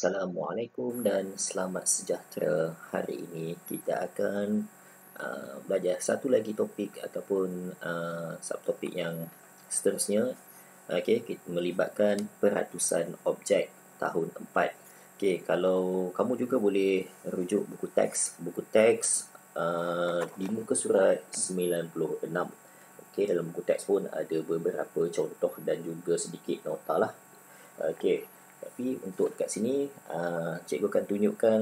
Assalamualaikum dan selamat sejahtera. Hari ini kita akan belajar satu lagi topik ataupun subtopik yang seterusnya. Okey, kita melibatkan peratusan objek tahun 4. Okey, kalau kamu juga boleh rujuk buku teks di muka surat 96. Okey, dalam buku teks pun ada beberapa contoh dan juga sedikit nota lah. Okey, tapi untuk kat sini cikgu akan tunjukkan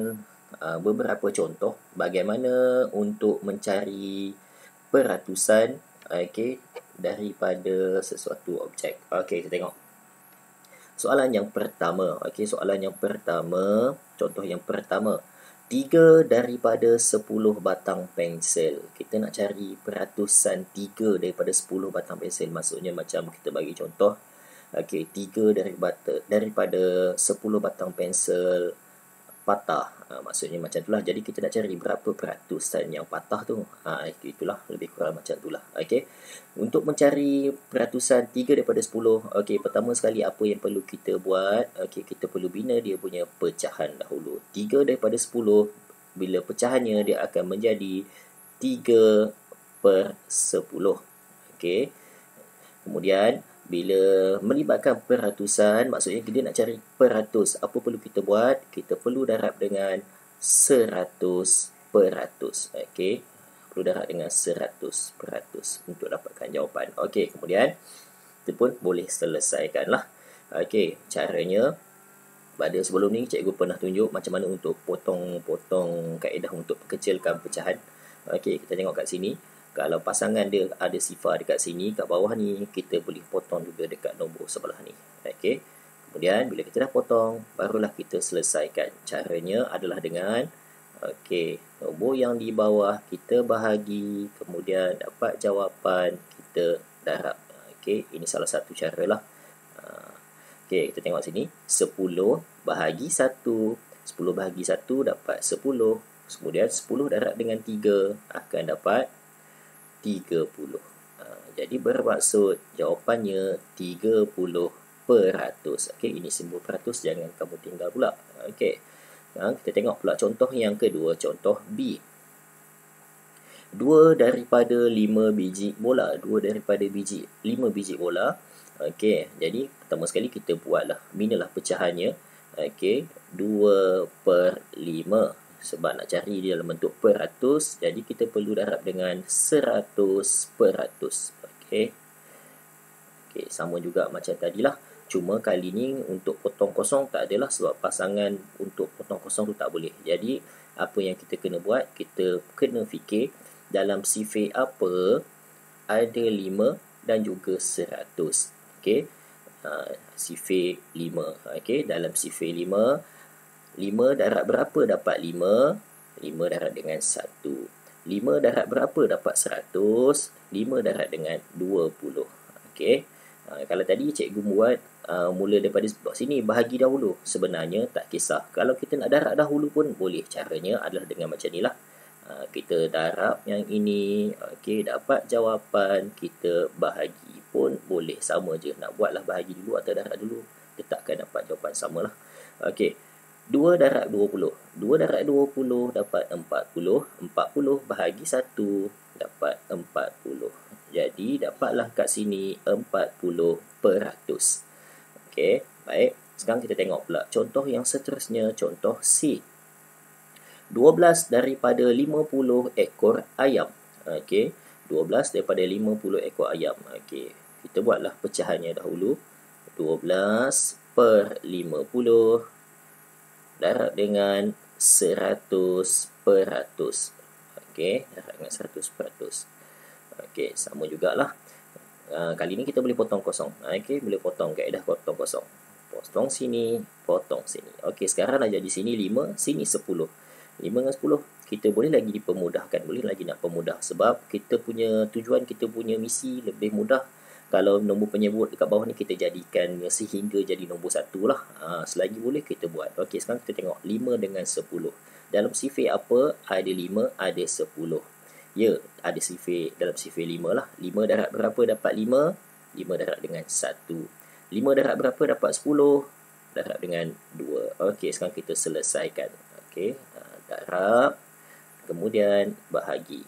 beberapa contoh bagaimana untuk mencari peratusan daripada sesuatu objek. Okey, kita tengok. Soalan yang pertama. Okey, contoh yang pertama. 3 daripada 10 batang pensel. Kita nak cari peratusan 3 daripada 10 batang pensel. Maksudnya macam kita bagi contoh. Okey, 3 daripada 10 batang pensel patah. Maksudnya macam itulah. Jadi kita nak cari berapa peratusan yang patah tu. Itulah lebih kurang macam itulah. Okey. Untuk mencari peratusan 3 daripada 10, okey, pertama sekali apa yang perlu kita buat? Okey, kita perlu bina dia punya pecahan dahulu. 3 daripada 10 bila pecahannya dia akan menjadi 3 per 10. Okey. Kemudian bila melibatkan peratusan, maksudnya kita nak cari peratus. Apa perlu kita buat? Kita perlu darab dengan 100 peratus. Okey. Perlu darab dengan 100 peratus untuk dapatkan jawapan. Okey, kemudian kita pun boleh selesaikanlah. Okey, caranya pada sebelum ni cikgu pernah tunjuk macam mana untuk potong-potong kaedah untuk kecilkan pecahan. Okey, kita tengok kat sini. Kalau pasangan dia ada sifar dekat sini, kat bawah ni, kita boleh potong juga dekat nombor sebelah ni. Okey. Kemudian, bila kita dah potong, barulah kita selesaikan. Caranya adalah dengan, okey, nombor yang di bawah, kita bahagi, kemudian dapat jawapan, kita darab. Okey, ini salah satu cara lah. Okey, kita tengok sini. 10 bahagi 1. 10 bahagi 1 dapat 10. Kemudian 10 darab dengan 3 akan dapat 30. Jadi bermaksud jawapannya 30 peratus. Okey, ini simbol peratus, jangan kamu tinggal pula. Okey. Kita tengok pula contoh yang kedua, contoh B. 2 daripada 5 biji bola. 2 daripada 5 biji bola. Okey, jadi pertama sekali kita buatlah, binalah pecahannya. Okey, 2 per 5. Sebab nak cari dia dalam bentuk peratus, jadi kita perlu darab dengan 100 peratus. Okey. Okey, sama juga macam tadilah. Cuma kali ni untuk potong kosong tak adalah, sebab pasangan untuk potong kosong tu tak boleh. Jadi apa yang kita kena buat, kita kena fikir dalam sifir apa ada 5 dan juga 100. Okey. Sifir 5. Okey, dalam sifir 5, 5 darab berapa dapat 5? 5 darab dengan 1. 5 darab berapa dapat 100? 5 darab dengan 20. Okey. Kalau tadi cikgu buat mula daripada sini, bahagi dahulu. Sebenarnya tak kisah. Kalau kita nak darab dahulu pun boleh. Caranya adalah dengan macam ni lah. Kita darab yang ini. Okey, dapat jawapan. Kita bahagi pun boleh. Sama je. Nak buatlah bahagi dulu atau darab dulu, tetapkan dapat jawapan samalah. Okey. 2 darab 20. 2 darab 20 dapat 40. 40 bahagi 1 dapat 40. Jadi, dapatlah kat sini 40 peratus. Okey, baik. Sekarang kita tengok pula contoh yang seterusnya, contoh C. 12 daripada 50 ekor ayam. Okey, 12 daripada 50 ekor ayam. Okey, kita buatlah pecahannya dahulu. 12 per 50 darab dengan 100 peratus. Okey, darab dengan 100 peratus. Okey, sama jugalah. Kali ni kita boleh potong kosong. Okey, boleh potong kaedah potong kosong. Potong sini, potong sini. Okey, sekarang dah jadi sini 5, sini 10. 5 dengan 10, kita boleh lagi dipermudahkan. Boleh lagi nak permudah. Sebab kita punya tujuan, kita punya misi lebih mudah. Kalau nombor penyebut dekat bawah ni kita jadikan sehingga jadi nombor 1 lah. Selagi boleh kita buat. Okey, sekarang kita tengok 5 dengan 10. Dalam sifir apa? Ada 5, ada 10. Ya, ada sifir dalam sifir 5 lah. 5 darab berapa dapat 5? 5 darab dengan 1. 5 darab berapa dapat 10? darab dengan 2. Okey, sekarang kita selesaikan. Okey, darab, kemudian bahagi.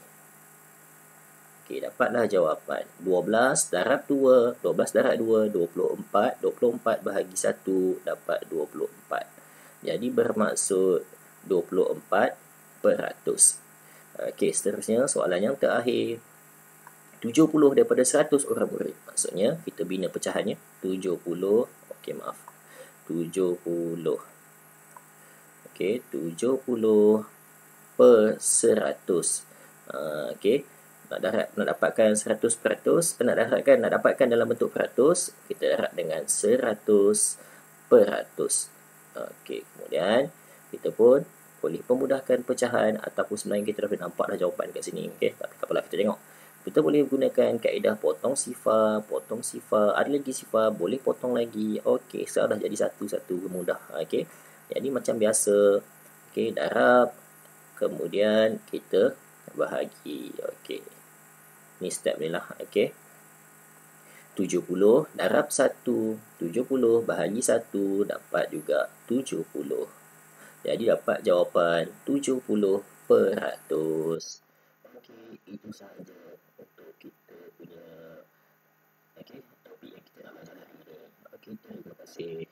Okey, dapatlah jawapan. 12 darab 2, 12 darab 2, 24. 24 bahagi 1 dapat 24. Jadi bermaksud 24%. Okey, seterusnya soalan yang terakhir. 70 daripada 100 orang murid. Maksudnya kita bina pecahannya 70. Okey, maaf. 70. Okey, 70 per 100. Okey, nak dapatkan 100%, nak dapatkan dalam bentuk peratus, kita darab dengan 100%. Okey, kemudian kita pun boleh memudahkan pecahan ataupun sebenarnya kita dah nampak dah jawapan kat sini. Okey, tak apalah, kita tengok. Kita boleh gunakan kaedah potong sifar, ada lagi sifar, boleh potong lagi. Okey, sekarang dah jadi satu-satu mudah. Okey, jadi macam biasa. Okey, darab, kemudian kita bahagi. Okey, ni step ni lah. Okey, 70 darab 1, 70 bahagi 1 dapat juga 70. Jadi dapat jawapan 70%. Okey, itu sahaja untuk kita punya topik yang kita nak belajar hari ini. Okey, terima kasih.